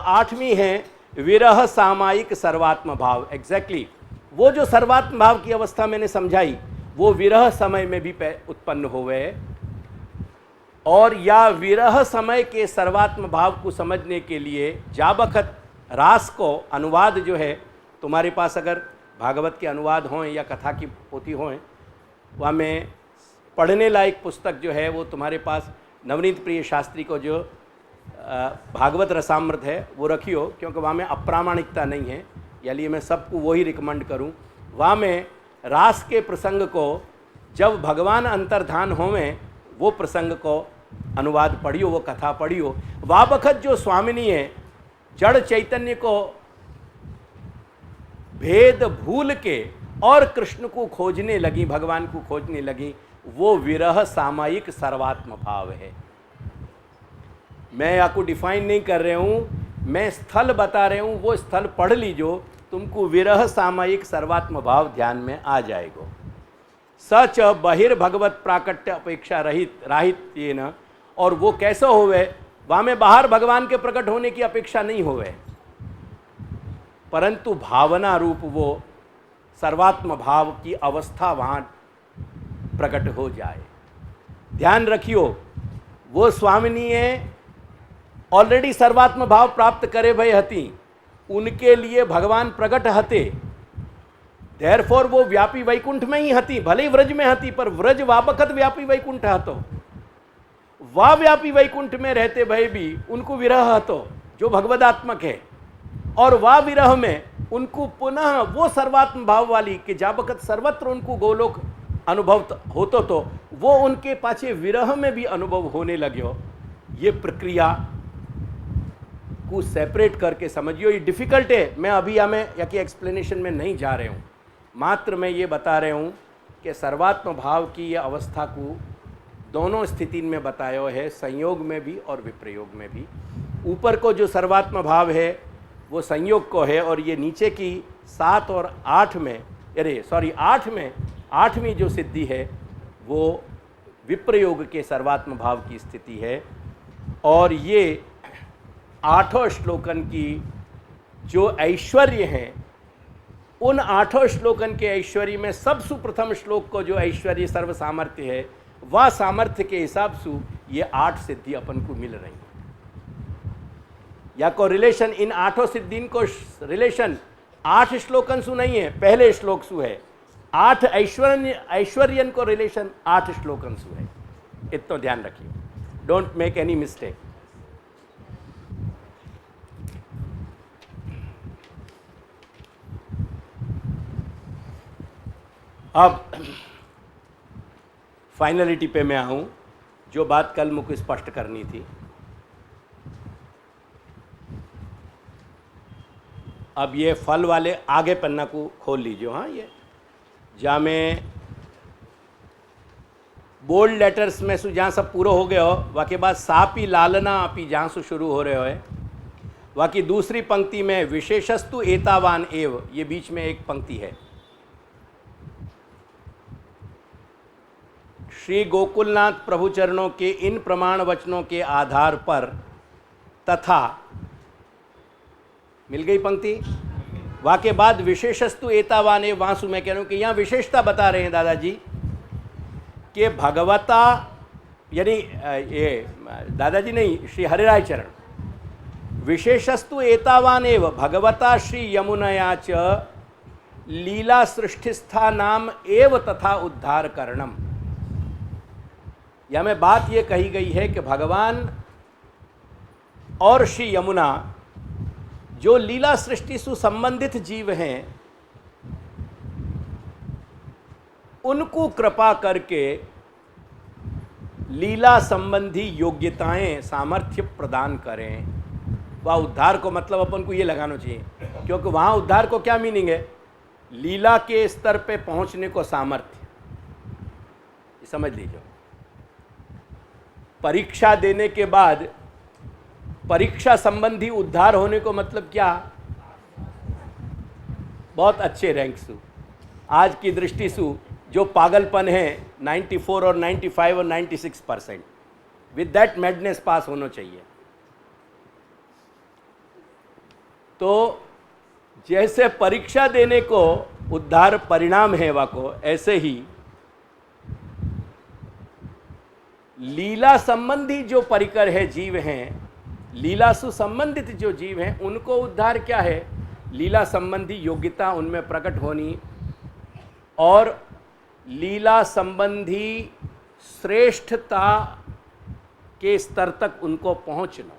8वीं है विरह सामायिक सर्वात्म भाव। एग्जैक्टली वो जो सर्वात्म भाव की अवस्था मैंने समझाई वो विरह समय में भी उत्पन्न होवे, और या विरह समय के सर्वात्म भाव को समझने के लिए जा बखत रास को अनुवाद जो है, तुम्हारे पास अगर भागवत के अनुवाद हों या कथा की पोथी हों, वहाँ में पढ़ने लायक पुस्तक जो है वो तुम्हारे पास नवनीत प्रिय शास्त्री को जो भागवत रसामृत है वो रखियो, क्योंकि वहाँ में अप्रामाणिकता नहीं है, या लिए मैं सबको वही रिकमेंड करूँ। वहाँ में रास के प्रसंग को जब भगवान अंतर्धान होवें वो प्रसंग को अनुवाद पढ़ियो, वो कथा पढ़ियो। वह बखत जो स्वामिनी है जड़ चैतन्य को भेद भूल के और कृष्ण को खोजने लगी, भगवान को खोजने लगी, वो विरह सामायिक सर्वात्म भाव है। मैं आपको डिफाइन नहीं कर रहा हूँ, मैं स्थल बता रहा हूँ, वो स्थल पढ़ लीजो, तुमको विरह सामायिक सर्वात्म भाव ध्यान में आ जाएगा। सच बहिर्भगवत प्राकट्य अपेक्षा रहित राहित्येन, और वो कैसा होवे, वहाँ में बाहर भगवान के प्रकट होने की अपेक्षा नहीं होवे, परंतु भावना रूप वो सर्वात्म भाव की अवस्था वहाँ प्रकट हो जाए। ध्यान रखियो, वो स्वामिनी ऑलरेडी सर्वात्म भाव प्राप्त करे भय हती, उनके लिए भगवान प्रकट हते, देयरफॉर वो व्यापी वैकुंठ में ही हती, भले ही व्रज में हती, पर व्रज वाबखत व्यापी वैकुंठ हतो। वह व्यापी वैकुंठ में रहते भय भी उनको विरह हतो जो भगवदात्मक है, और वह विरह में उनको पुनः वो सर्वात्म भाव वाली कि जाबकत सर्वत्र उनको गोलोक अनुभव होतो, तो वो उनके पाछे विरह में भी अनुभव होने लग्यो। ये प्रक्रिया को सेपरेट करके समझियो। ये डिफ़िकल्ट है, मैं अभी हमें या कि एक्सप्लेनेशन में नहीं जा रहे हूँ, मात्र मैं ये बता रहा हूँ कि सर्वात्म भाव की ये अवस्था को दोनों स्थिति में बताया है, संयोग में भी और विप्रयोग में भी। ऊपर को जो सर्वात्म भाव है वो संयोग को है, और ये नीचे की 7 और 8 में, 8 में 8वीं जो सिद्धि है वो विप्रयोग के सर्वात्म भाव की स्थिति है। और ये 8 श्लोकन की जो ऐश्वर्य हैं, उन 8 श्लोकन के ऐश्वर्य में सबसे प्रथम श्लोक को जो ऐश्वर्य सर्व सामर्थ्य है, वह सामर्थ्य के हिसाब से ये 8 सिद्धि अपन को मिल रही है। या को रिलेशन इन 8 सिद्धिन को रिलेशन 8 श्लोकन सु नहीं है, पहले श्लोक सु है। 8 ऐश्वर्यन को रिलेशन 8 श्लोकन सु है। इतना ध्यान रखिए, डोंट मेक एनी मिस्टेक। अब फाइनलिटी पे मैं आऊं, जो बात कल मुझको स्पष्ट करनी थी। अब ये फल वाले आगे पन्ना को खोल लीजिए। हाँ, ये जहाँ में बोल्ड लेटर्स में सु जहाँ सब पूरा हो गया हो, वहाँ के बाद सापी लालना आपी जहाँ से शुरू हो रहे हो, वहाँ की दूसरी पंक्ति में विशेषस्तु एतावान एव, ये बीच में एक पंक्ति है। श्री गोकुलनाथ प्रभु चरणों के इन प्रमाण वचनों के आधार पर तथा, मिल गई पंक्ति। वहाँ के बाद विशेषस्तु एतावाने, वासु मैं कह रहा हूँ कि यहाँ विशेषता बता रहे हैं दादाजी कि भगवता, यानी ये दादाजी नहीं, श्री हरिराय चरण, विशेषस्तु एतावानेव भगवता श्री यमुनया च लीला सृष्टिस्था नाम एव तथा उद्धार करणम। या में बात ये कही गई है कि भगवान और श्री यमुना जो लीला सृष्टि से संबंधित जीव हैं, उनको कृपा करके लीला संबंधी योग्यताएं सामर्थ्य प्रदान करें। वह उद्धार को मतलब अपन को ये लगाना चाहिए, क्योंकि वहाँ उद्धार को क्या मीनिंग है, लीला के स्तर पे पहुँचने को सामर्थ्य, समझ लीजिए। परीक्षा देने के बाद परीक्षा संबंधी उद्धार होने को मतलब क्या, बहुत अच्छे रैंक सु, आज की दृष्टि सु जो पागलपन है 94 और 95 और 96%, विद दैट मैडनेस पास होना चाहिए। तो जैसे परीक्षा देने को उद्धार परिणाम है वाको, ऐसे ही लीला संबंधी जो परिकर है, जीव हैं, लीला से संबंधित जो जीव हैं, उनको उद्धार क्या है? लीला संबंधी योग्यता उनमें प्रकट होनी और लीला संबंधी श्रेष्ठता के स्तर तक उनको पहुंचना।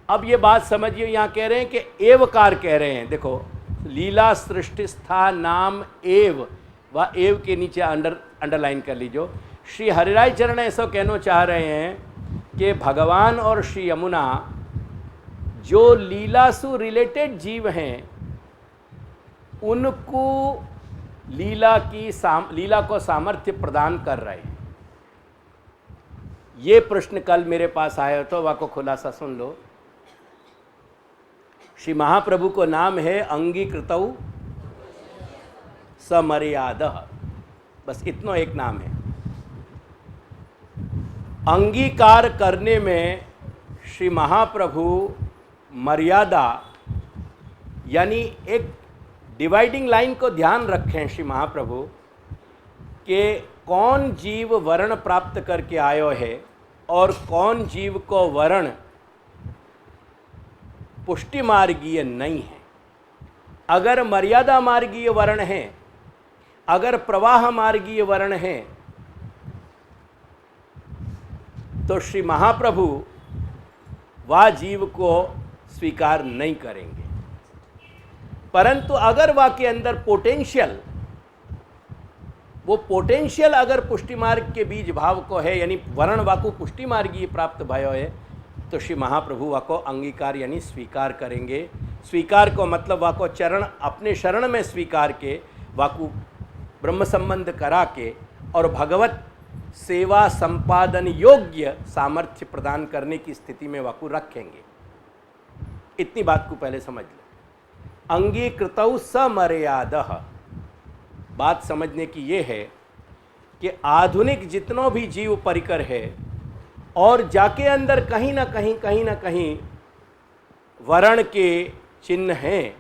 अब ये बात समझिए, यहाँ कह रहे हैं कि एवकार कह रहे हैं। देखो, लीला सृष्टिस्था नाम एव, व एव के नीचे अंडरलाइन कर लीजिए। श्री हरिराय चरण ऐसा कहना चाह रहे हैं कि भगवान और श्री यमुना जो लीला से रिलेटेड जीव हैं, उनको लीला को सामर्थ्य प्रदान कर रहे हैं। ये प्रश्न कल मेरे पास आया तो वह को खुलासा सुन लो। श्री महाप्रभु को नाम है अंगीकृतौ समर्यादः, बस इतना एक नाम है। अंगीकार करने में श्री महाप्रभु मर्यादा यानी एक डिवाइडिंग लाइन को ध्यान रखें श्री महाप्रभु कि कौन जीव वर्ण प्राप्त करके आयो है और कौन जीव को वर्ण पुष्टि मार्गीय नहीं है। अगर मर्यादा मार्गीय वर्ण है, अगर प्रवाह मार्गीय वर्ण है, तो श्री महाप्रभु वह जीव को स्वीकार नहीं करेंगे। परंतु अगर वह के अंदर पोटेंशियल, वो पोटेंशियल अगर पुष्टि मार्ग के बीज भाव को है, यानी वर्ण वाकु पुष्टि मार्गीय प्राप्त भयो है, तो श्री महाप्रभु वाको अंगीकार यानी स्वीकार करेंगे। स्वीकार को मतलब वाको चरण अपने शरण में स्वीकार के, वाकु ब्रह्म संबंध करा के और भगवत सेवा संपादन योग्य सामर्थ्य प्रदान करने की स्थिति में वाकु रखेंगे। इतनी बात को पहले समझ लें। अंगीकृतौ समर्यादः, बात समझने की ये है कि आधुनिक जितनों भी जीव परिकर है और जाके अंदर कहीं ना कहीं वर्ण के चिन्ह हैं,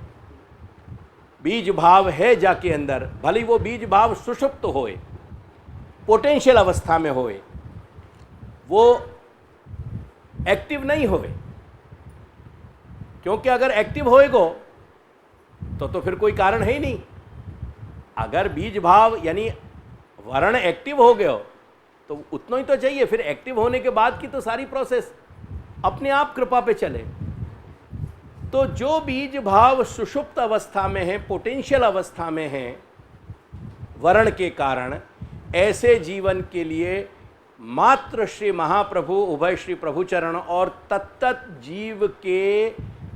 बीज भाव है जाके अंदर, भले वो बीज भाव सुषुप्त होए, पोटेंशियल अवस्था में होए, वो एक्टिव नहीं होए। क्योंकि अगर एक्टिव होएगो तो फिर कोई कारण है ही नहीं। अगर बीज भाव यानी वर्ण एक्टिव हो गया तो उतना ही तो चाहिए, फिर एक्टिव होने के बाद की तो सारी प्रोसेस अपने आप कृपा पे चले। तो जो बीज भाव सुषुप्त अवस्था में है, पोटेंशियल अवस्था में है वर्ण के कारण, ऐसे जीवन के लिए मात्र श्री महाप्रभु उभय श्री प्रभुचरण और तत्त जीव के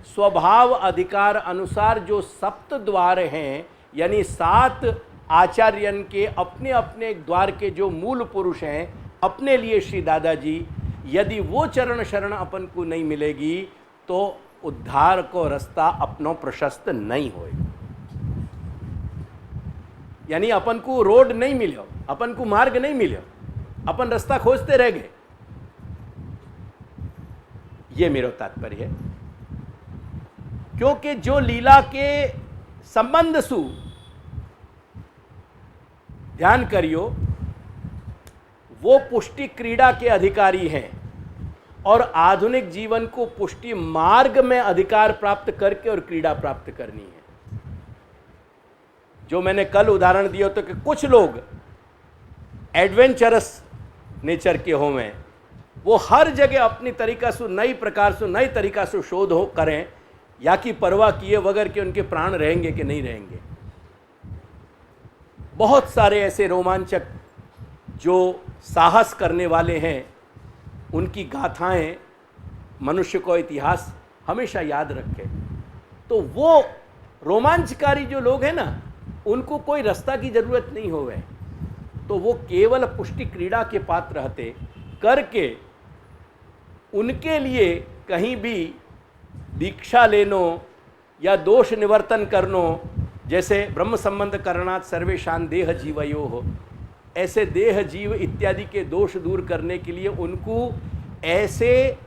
स्वभाव अधिकार अनुसार जो सप्त द्वार हैं, यानी 7 आचार्यन के अपने अपने द्वार के जो मूल पुरुष हैं, अपने लिए श्री दादाजी, यदि वो चरण शरण अपन को नहीं मिलेगी तो उद्धार को रास्ता अपनों प्रशस्त नहीं होएगा। यानी अपन को रोड नहीं मिलो, अपन को मार्ग नहीं मिलो, अपन रास्ता खोजते रह गए। ये मेरा तात्पर्य है। क्योंकि जो लीला के संबंध सु ध्यान करियो, वो पुष्टि क्रीड़ा के अधिकारी हैं और आधुनिक जीवन को पुष्टि मार्ग में अधिकार प्राप्त करके और क्रीड़ा प्राप्त करनी है। जो मैंने कल उदाहरण दिया तो कि कुछ लोग एडवेंचरस नेचर के होवें, वो हर जगह अपनी तरीका से नई प्रकार से नई तरीका से शोध हो करें, या कि परवाह किए बगैर कि उनके प्राण रहेंगे कि नहीं रहेंगे। बहुत सारे ऐसे रोमांचक जो साहस करने वाले हैं, उनकी गाथाएं मनुष्य को इतिहास हमेशा याद रखे। तो वो रोमांचकारी जो लोग हैं ना, उनको कोई रास्ता की जरूरत नहीं होवे, तो वो केवल पुष्टि क्रीड़ा के पात्र रहते करके उनके लिए कहीं भी दीक्षा लेनो या दोष निवर्तन करनो, जैसे ब्रह्म संबंध करणात् सर्वेशान देह जीवयो हो, ऐसे देह जीव इत्यादि के दोष दूर करने के लिए उनको ऐसे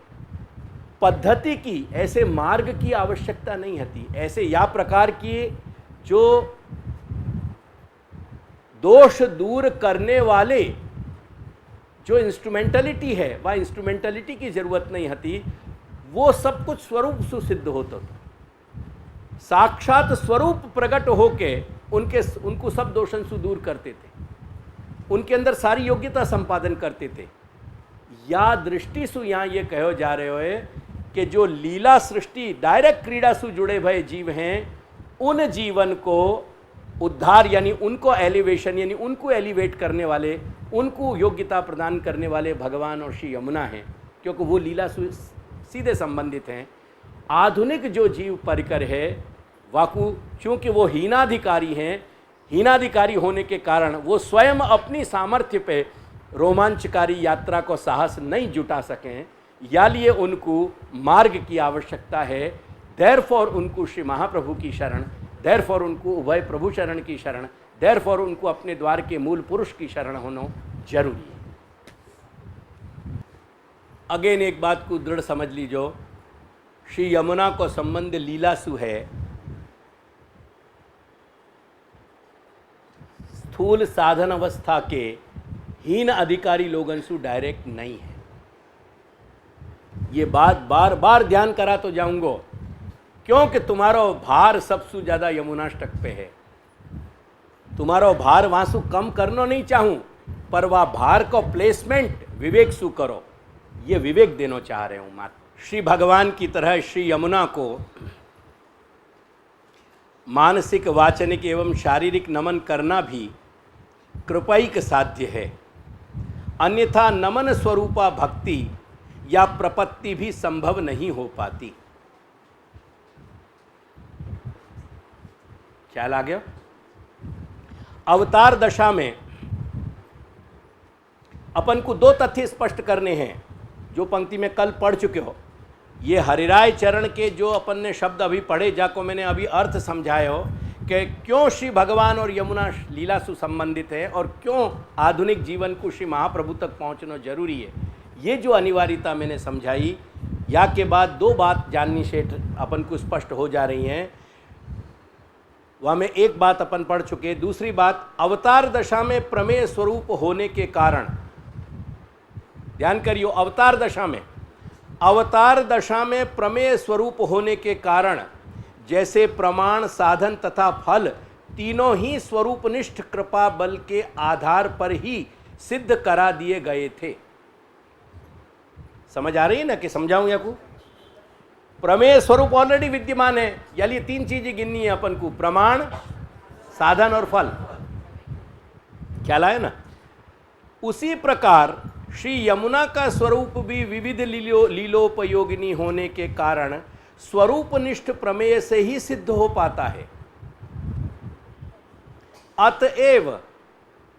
पद्धति की, ऐसे मार्ग की आवश्यकता नहीं होती। ऐसे या प्रकार की जो दोष दूर करने वाले जो इंस्ट्रूमेंटलिटी है, वह इंस्ट्रूमेंटलिटी की जरूरत नहीं होती। वो सब कुछ स्वरूप सुसिद्ध होता था। साक्षात स्वरूप प्रकट होके उनको सब दोषन से दूर करते थे, उनके अंदर सारी योग्यता संपादन करते थे। या दृष्टि सु यहाँ ये कहो जा रहे हो कि जो लीला सृष्टि डायरेक्ट क्रीड़ा से जुड़े भय जीव हैं, उन जीवन को उद्धार यानी उनको एलिवेशन यानी उनको एलिवेट करने वाले, उनको योग्यता प्रदान करने वाले भगवान और श्री यमुना हैं, क्योंकि वो लीला से सीधे संबंधित हैं। आधुनिक जो जीव परिकर है वाकु, चूँकि वो हीनाधिकारी हैं, हीनाधिकारी होने के कारण वो स्वयं अपनी सामर्थ्य पे रोमांचकारी यात्रा को साहस नहीं जुटा सकें, या लिए उनको मार्ग की आवश्यकता है। देयरफॉर उनको श्री महाप्रभु की शरण, देयरफॉर उनको उभय प्रभु शरण की शरण, देयरफॉर उनको अपने द्वार के मूल पुरुष की शरण होना जरूरी है। अगेन एक बात को दृढ़ समझ लीजो, श्री यमुना को संबंध लीलासु है, स्थूल साधन अवस्था के हीन अधिकारी लोगों डायरेक्ट नहीं है। ये बात बार बार ध्यान करा तो जाऊंगो, क्योंकि तुम्हारा भार सबसे ज़्यादा यमुनाष्टक पे है। तुम्हारा भार वांसु कम करना नहीं चाहूँ, पर वह भार को प्लेसमेंट विवेक सु करो, ये विवेक देना चाह रहे हूँ मात्र। श्री भगवान की तरह श्री यमुना को मानसिक, वाचनिक एवं शारीरिक नमन करना भी कृपैक साध्य है, अन्यथा नमन स्वरूपा भक्ति या प्रपत्ति भी संभव नहीं हो पाती। ख्याल आ गया? अवतार दशा में अपन को दो तथ्य स्पष्ट करने हैं, जो पंक्ति में कल पढ़ चुके हो। ये हरिराय चरण के जो अपन ने शब्द अभी पढ़े, जाको मैंने अभी अर्थ समझाए हो कि क्यों श्री भगवान और यमुना लीला से संबंधित है और क्यों आधुनिक जीवन को श्री महाप्रभु तक पहुंचना जरूरी है। ये जो अनिवार्यता मैंने समझाई, या के बाद दो बात जाननी से अपन को स्पष्ट हो जा रही हैं। वह में एक बात अपन पढ़ चुके, दूसरी बात अवतार दशा में प्रमेय स्वरूप होने के कारण, ध्यान करियो, अवतार दशा में प्रमेय स्वरूप होने के कारण जैसे प्रमाण, साधन तथा फल तीनों ही स्वरूपनिष्ठ कृपा बल के आधार पर ही सिद्ध करा दिए गए थे। समझ आ रही है ना कि समझाऊं या को? प्रमेय स्वरूप ऑलरेडी विद्यमान है, यानी तीन चीजें गिननी है अपन को, प्रमाण, साधन और फल। ख्याल आया ना? उसी प्रकार श्री यमुना का स्वरूप भी विविध लीलोपयोगिनी होने के कारण स्वरूपनिष्ठ प्रमेय से ही सिद्ध हो पाता है। अतएव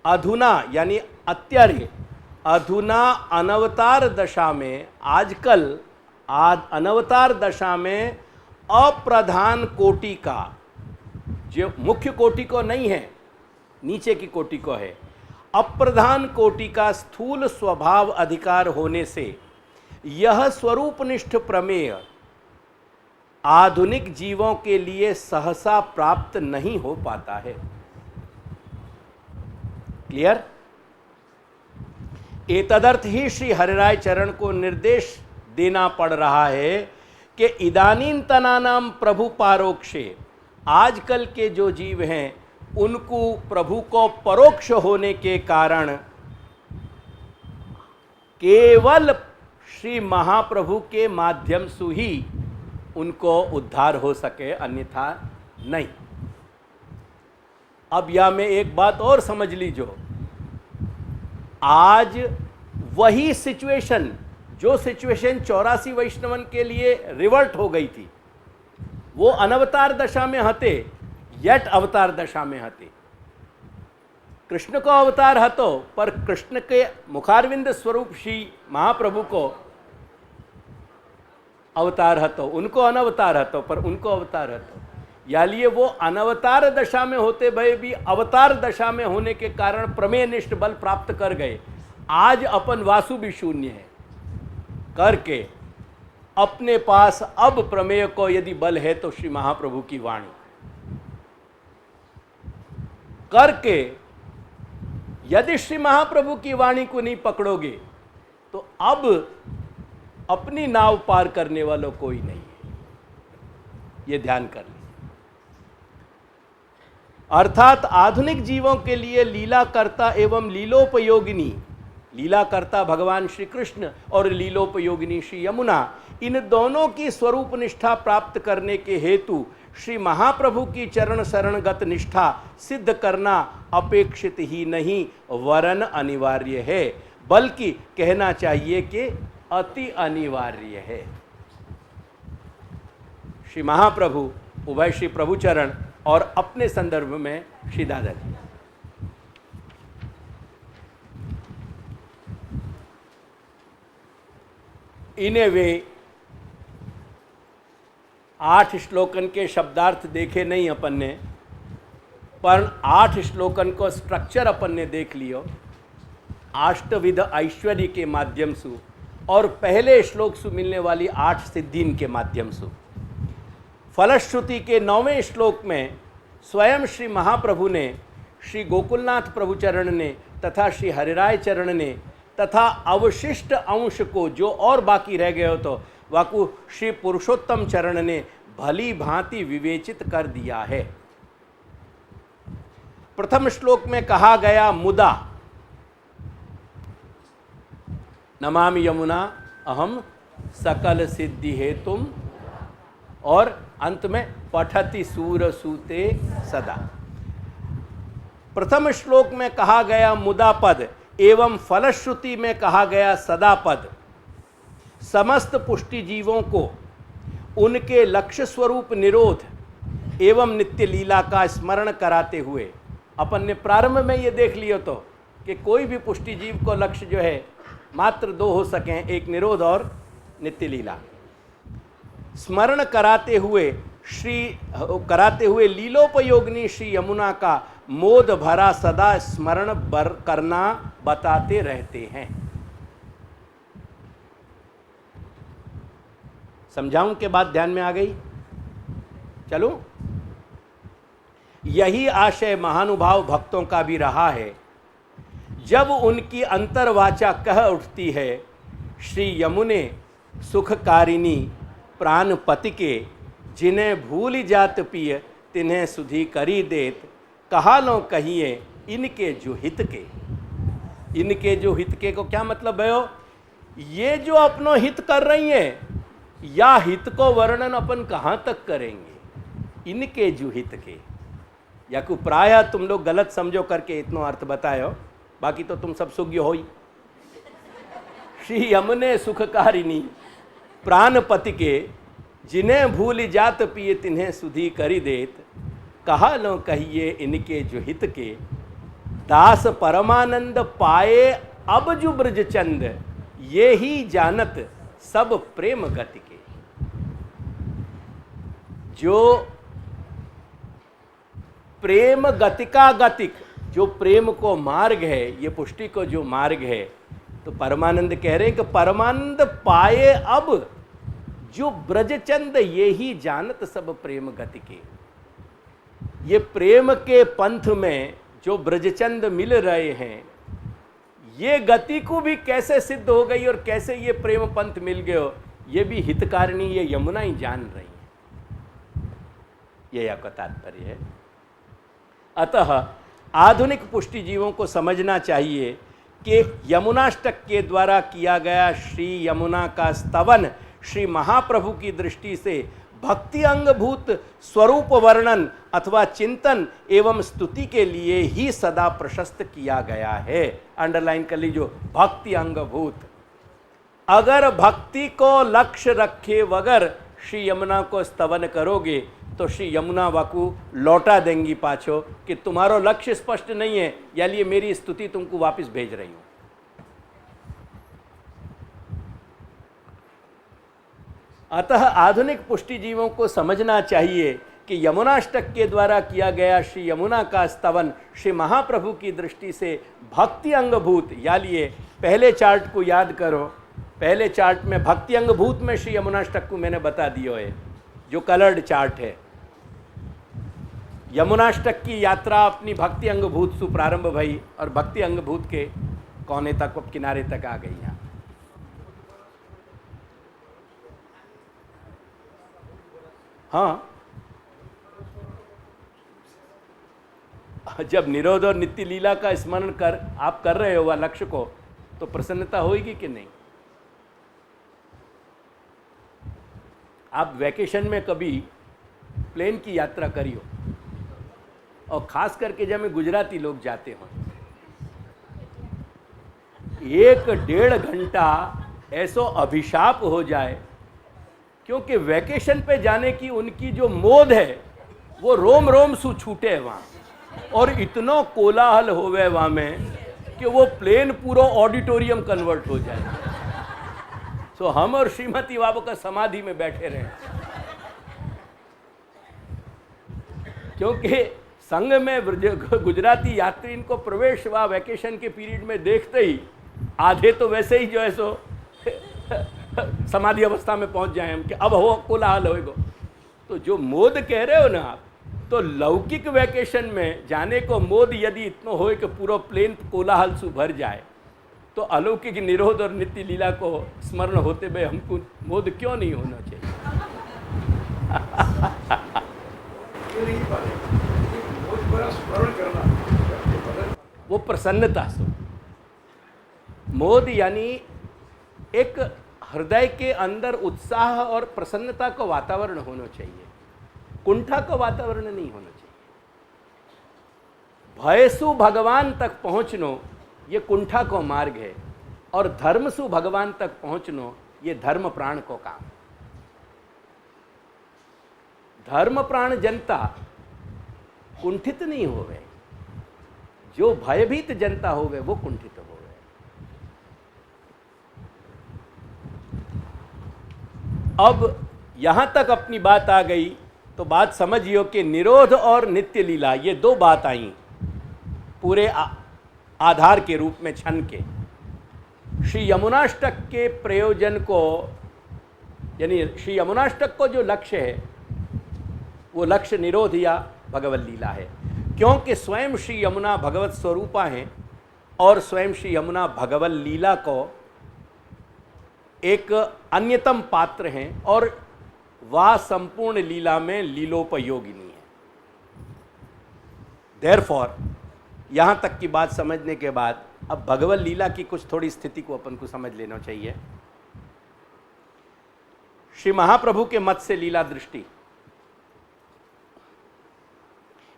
अधुना यानी अत्यार्य, अधुना अनवतार दशा में, आजकल अनवतार दशा में अप्रधान कोटि का, जो मुख्य कोटि को नहीं है, नीचे की कोटि को है, अप्रधान कोटि का स्थूल स्वभाव अधिकार होने से यह स्वरूपनिष्ठ प्रमेय आधुनिक जीवों के लिए सहसा प्राप्त नहीं हो पाता है। क्लियर? एतदर्थ ही श्री हरिराय चरण को निर्देश देना पड़ रहा है कि इदानीन्तनानाम प्रभु पारोक्षे, आजकल के जो जीव हैं उनको प्रभु को परोक्ष होने के कारण केवल श्री महाप्रभु के माध्यम से ही उनको उद्धार हो सके, अन्यथा नहीं। अब यह में एक बात और समझ लीजिए, आज वही सिचुएशन, जो सिचुएशन 84 वैष्णवन के लिए रिवर्ट हो गई थी, वो अनवतार दशा में हते, यट अवतार दशा में हते। कृष्ण को अवतार हतो, पर कृष्ण के मुखारविंद स्वरूप श्री महाप्रभु को अवतार हतो, उनको अनवतार हतो, पर उनको अवतार हतो। या लिए वो अनवतार दशा में होते भय भी अवतार दशा में होने के कारण प्रमेयनिष्ठ बल प्राप्त कर गए। आज अपन वासु भी शून्य है करके अपने पास अब प्रमेय को यदि बल है तो श्री महाप्रभु की वाणी करके, यदि श्री महाप्रभु की वाणी को नहीं पकड़ोगे तो अब अपनी नाव पार करने वालों कोई नहीं है। यह ध्यान कर लीजिए। अर्थात आधुनिक जीवों के लिए लीलाकर्ता एवं लीलोपयोगिनी, लीलाकर्ता भगवान श्री कृष्ण और लीलोपयोगिनी श्री यमुना, इन दोनों की स्वरूप निष्ठा प्राप्त करने के हेतु श्री महाप्रभु की चरण शरणगत निष्ठा सिद्ध करना अपेक्षित ही नहीं वरन अनिवार्य है, बल्कि कहना चाहिए कि अति अनिवार्य है। श्री महाप्रभु उभय श्री प्रभुचरण और अपने संदर्भ में श्री दादाजी। इन्हें वे 8 श्लोकन के शब्दार्थ देखे नहीं अपन ने, पर 8 श्लोकन को स्ट्रक्चर अपन ने देख लियो अष्टविध ऐश्वर्य के माध्यम से और पहले श्लोक से मिलने वाली 8 सिद्धीन के माध्यम से। फलश्रुति के 9वें श्लोक में स्वयं श्री महाप्रभु ने, श्री गोकुलनाथ प्रभुचरण ने तथा श्री हरिराय चरण ने तथा अवशिष्ट अंश को जो और बाकी रह गए हो तो वाकु श्री पुरुषोत्तम चरण ने भली भांति विवेचित कर दिया है। प्रथम श्लोक में कहा गया मुदा नमामि यमुना अहम सकल सिद्धि हेतुम, और अंत में पठति सूर सूते सदा। प्रथम श्लोक में कहा गया मुदा पद एवं फलश्रुति में कहा गया सदा पद समस्त पुष्टि जीवों को उनके लक्ष्य स्वरूप निरोध एवं नित्य लीला का स्मरण कराते हुए, अपन ने प्रारंभ में ये देख लियो तो कि कोई भी पुष्टि जीव को लक्ष्य जो है मात्र 2 हो सकें, एक निरोध और नित्य लीला, स्मरण कराते हुए लीलोपयोगिनी श्री यमुना का मोद भरा सदा स्मरण करना बताते रहते हैं। समझाऊं के बाद ध्यान में आ गई? चलो, यही आशय महानुभाव भक्तों का भी रहा है। जब उनकी अंतर्वाचा कह उठती है, श्री यमुने सुखकारिणी प्राणपति के, जिन्हें भूल जात पिय तिन्हें सुधी करी देत, कहा लो कहिए इनके जो हित के। इनके जो हित के को क्या मतलब है? ये जो अपनो हित कर रही हैं, या हित को वर्णन अपन कहाँ तक करेंगे? इनके जो हित के, या को प्रायः तुम लोग गलत समझो करके इतना अर्थ बतायो, बाकी तो तुम सब सुज्ञ हो ही। श्री यमुने सुखकारिणी प्राणपति के, जिन्हें भूल जात पिए तिन्हें सुधी करी देत, कहा लो कहिए इनके जो हित के, दास परमानंद पाए अब जो ब्रज चंद, ये ही जानत सब प्रेम गति के। जो प्रेम गतिका गतिक, जो प्रेम को मार्ग है, ये पुष्टि को जो मार्ग है, तो परमानंद कह रहे हैं कि परमानंद पाए अब जो ब्रजचंद, ये ही जानत सब प्रेम गति के। ये प्रेम के पंथ में जो ब्रजचंद मिल रहे हैं, ये गति को भी कैसे सिद्ध हो गई और कैसे ये प्रेम पंथ मिल गयो, ये भी हितकारिणी ये यमुना ही जान रही है। यह आपका तात्पर्य है। अतः आधुनिक पुष्टि जीवों को समझना चाहिए कि यमुनाष्टक के द्वारा किया गया श्री यमुना का स्तवन श्री महाप्रभु की दृष्टि से भक्ति अंगभूत स्वरूप वर्णन अथवा चिंतन एवं स्तुति के लिए ही सदा प्रशस्त किया गया है। अंडरलाइन कर लीजिए, भक्ति अंगभूत। अगर भक्ति को लक्ष्य रखे वगर श्री यमुना को स्तवन करोगे तो श्री यमुना वाकु लौटा देंगी पाछो कि तुम्हारो लक्ष्य स्पष्ट नहीं है, या लिए मेरी स्तुति तुमको वापस भेज रही हूं। अतः आधुनिक पुष्टि जीवों को समझना चाहिए कि यमुनाष्टक के द्वारा किया गया श्री यमुना का स्तवन श्री महाप्रभु की दृष्टि से भक्ति अंगभूत, या लिए पहले चार्ट को याद करो पहले चार्ट में भक्ति अंगभूत में श्री यमुनाष्टक को मैंने बता दिया है, जो कलर्ड चार्ट है। यमुनाष्टक की यात्रा अपनी भक्ति अंगभूत से प्रारंभ भई और भक्ति अंगभूत के कोने तक, किनारे तक आ गई। यहाँ हाँ, जब निरोध और नित्य लीला का स्मरण आप कर रहे हो वह लक्ष्य को, तो प्रसन्नता होगी कि नहीं। आप वैकेशन में कभी प्लेन की यात्रा करियो, और खास करके जब में गुजराती लोग जाते हो, 1-1.5 घंटा ऐसो अभिशाप हो जाए, क्योंकि वैकेशन पे जाने की उनकी जो मोद है वो रोम रोम सु छूटे है वहाँ, और इतना कोलाहल होवे वहाँ में कि वो प्लेन पूरा ऑडिटोरियम कन्वर्ट हो जाए। सो हम और श्रीमती बाबू का समाधि में बैठे रहे, क्योंकि संघ में गुजराती यात्री इनको प्रवेश हुआ वैकेशन के पीरियड में देखते ही आधे तो वैसे ही जो है सो समाधि अवस्था में पहुंच जाए हम कि अब हो कोलाहल होएगा। तो जो मोद कह रहे हो ना आप, तो लौकिक वैकेशन में जाने को मोद यदि इतना हो कि पूरा प्लेन कोलाहल से भर जाए, तो अलौकिक निरोध और नित्य लीला को स्मरण होते हुए हमको मोद क्यों नहीं होना चाहिए। वो प्रसन्नता से मोद यानी एक हृदय के अंदर उत्साह और प्रसन्नता का वातावरण होना चाहिए, कुंठा का वातावरण नहीं होना चाहिए। भयसु भगवान तक पहुंचनो ये कुंठा को मार्ग है, और धर्मसु भगवान तक पहुंचनो ये धर्म प्राण को काम। धर्म प्राण जनता कुंठित नहीं होवे, जो भयभीत जनता होवे वो कुंठित होवे। अब यहां तक अपनी बात आ गई, तो बात समझियो कि निरोध और नित्य लीला ये दो बात आई पूरे आधार के रूप में छन के। श्री यमुनाष्टक के प्रयोजन को, यानी श्री यमुनाष्टक को जो लक्ष्य है वो लक्ष्य निरोध या भगवत लीला है, क्योंकि स्वयं श्री यमुना भगवत स्वरूपा हैं और स्वयं श्री यमुना भगवत लीला को एक अन्यतम पात्र हैं, और वह संपूर्ण लीला में लीलोपयोगिनी है। देयरफॉर यहाँ तक की बात समझने के बाद अब भगवत लीला की कुछ थोड़ी स्थिति को अपन को समझ लेना चाहिए। श्री महाप्रभु के मत से लीला दृष्टि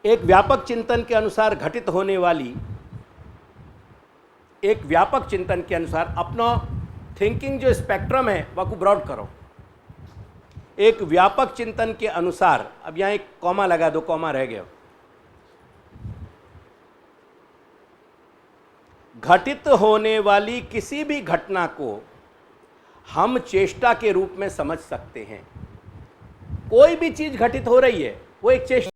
एक व्यापक चिंतन के अनुसार घटित होने वाली, एक व्यापक चिंतन के अनुसार अपना थिंकिंग जो स्पेक्ट्रम है वह को ब्रॉड करो। एक व्यापक चिंतन के अनुसार, अब यहां एक कॉमा लगा दो, कॉमा रह गया। घटित होने वाली किसी भी घटना को हम चेष्टा के रूप में समझ सकते हैं। कोई भी चीज घटित हो रही है वो एक चेष्टा